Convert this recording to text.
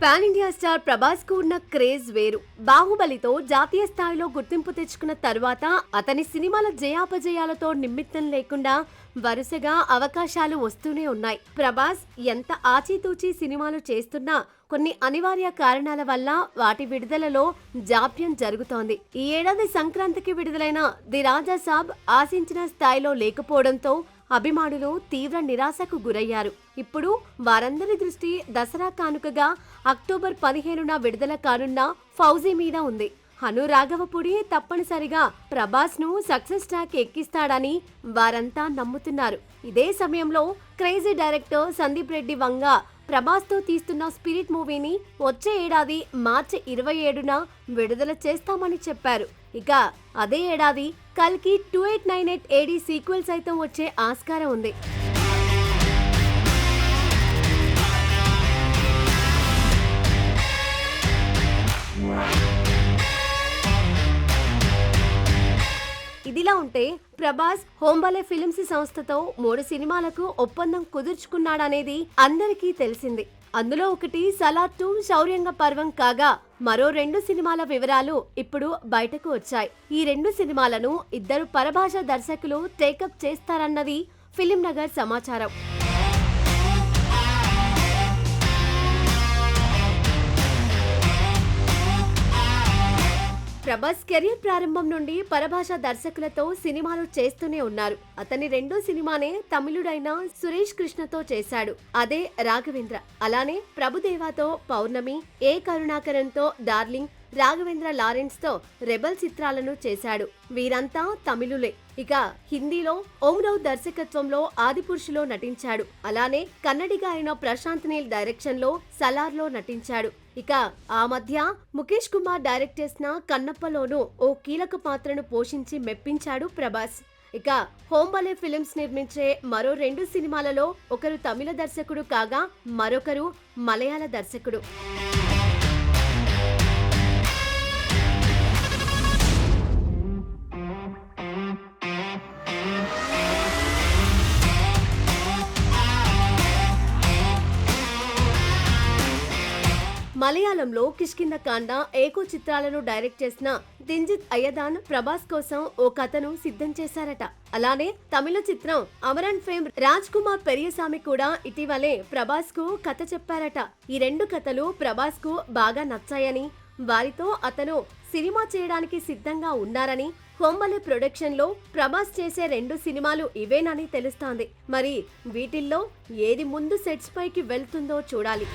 Pan India star Prabhas కు ఉన్న craze వేరు. బాహుబలితో జాతీయ స్థాయిలో గుర్తింపు తెచ్చుకున్న తర్వాత అతని సినిమాల జయాపజయాలతో నిమిత్తం లేకుండా వరుసగా అవకాశాలు వస్తూనే ఉన్నాయి. ప్రభాస్ ఎంత ఆచితూచి సినిమాలు చేస్తున్నా కొన్ని అనివార్య కారణాల వల్ల వాటి విడుదలలో జాప్యం జరుగుతోంది. ఈ ఏడాది సంక్రాంతికి విడుదలైన ది రాజా సాబ్ ఆశించిన స్థాయిలో లేకపోవడంతో అభిమానులు తీవ్ర నిరాశకు గురయ్యారు. ఇప్పుడు వారందరి దృష్టి దసరా కానుకగా అక్టోబర్ 15న విడుదల కానున్న ఫౌజీ మీద ఉంది. హను రాఘవపూడి తప్పనిసరిగా ప్రభాస్ ను సక్సెస్ ట్రాక్ ఎక్కిస్తాడని వారంతా నమ్ముతున్నారు. ఇదే సమయంలో క్రేజీ డైరెక్టర్ సందీప్ రెడ్డి వంగ ప్రభాస్ తో తీస్తున్న స్పిరిట్ మూవీని వచ్చే ఏడాది మార్చి 27న విడుదల చేస్తామని చెప్పారు. ఇక అదే ఏడాది కల్కి 2898 AD సీక్వెల్ సైతం వచ్చే ఆస్కారం ఉంది. ఇదిలా ఉంటే ప్రభాస్ హోంబలే ఫిల్మ్స్ సంస్థతో 3 సినిమాలకు ఒప్పందం కుదుర్చుకున్నాడనేది అందరికీ తెలిసింది. అందులో ఒకటి సలార్ 2 శౌర్యంగ పర్వం కాగా మరో 2 సినిమాల వివరాలు ఇప్పుడు బయటకు వచ్చాయి. ఈ 2 సినిమాలను ఇద్దరు పరభాష దర్శకులు టేకప్ చేస్తారన్నది ఫిలిం నగర్ సమాచారం. ప్రభాస్ కెరీర్ ప్రారంభం నుండి పరభాష దర్శకులతో సినిమాలు చేస్తూనే ఉన్నారు. అతని 2వ సినిమానే తమిళుడైన సురేష్ కృష్ణతో చేశాడు. అదే రాఘవేంద్ర. అలానే ప్రభుదేవాతో పౌర్ణమి, ఏ కరుణాకరంతో డార్లింగ్, రాఘవేంద్ర లారెన్స్ తో రెబల్ చిత్రాలను చేశాడు. వీరంతా తమిళులే. ఇక హిందీలో ఓంరావు దర్శకత్వంలో ఆదిపురుషులో నటించాడు. అలానే కన్నడిగా అయిన ప్రశాంత్ నీల్ డైరెక్షన్ లో సలార్ లో నటించాడు. ఇక ఆ మధ్య ముఖేష్ కుమార్ డైరెక్ట్ చేసిన కన్నప్పలోనూ ఓ కీలక పాత్రను పోషించి మెప్పించాడు ప్రభాస్. ఇక హోంబలే ఫిల్మ్స్ నిర్మించే మరో 2 సినిమాలలో ఒకరు తమిళ దర్శకుడు కాగా మరొకరు మలయాళ దర్శకుడు. మలయాళంలో కిష్కింద కాండ, ఏకో చిత్రాలను డైరెక్ట్ చేసిన దింజిత్ అయ్యదాన్ ప్రభాస్ కోసం ఓ కథను సిద్ధం చేశారట. అలానే తమిళ చిత్రం అమరన్ ఫేమ్ రాజ్ కుమార్ పెరియసామి కూడా ఇటీవలే ప్రభాస్ కు కథ చెప్పారట. ఈ 2 కథలు ప్రభాస్ కు బాగా నచ్చాయని, వారితో అతను సినిమా చేయడానికి సిద్ధంగా ఉన్నారని, హోంబలే ప్రొడక్షన్ లో ప్రభాస్ చేసే 2 సినిమాలు ఇవేనని తెలుస్తోంది. మరి వీటిల్లో ఏది ముందు సెట్స్ పైకి వెళ్తుందో చూడాలి.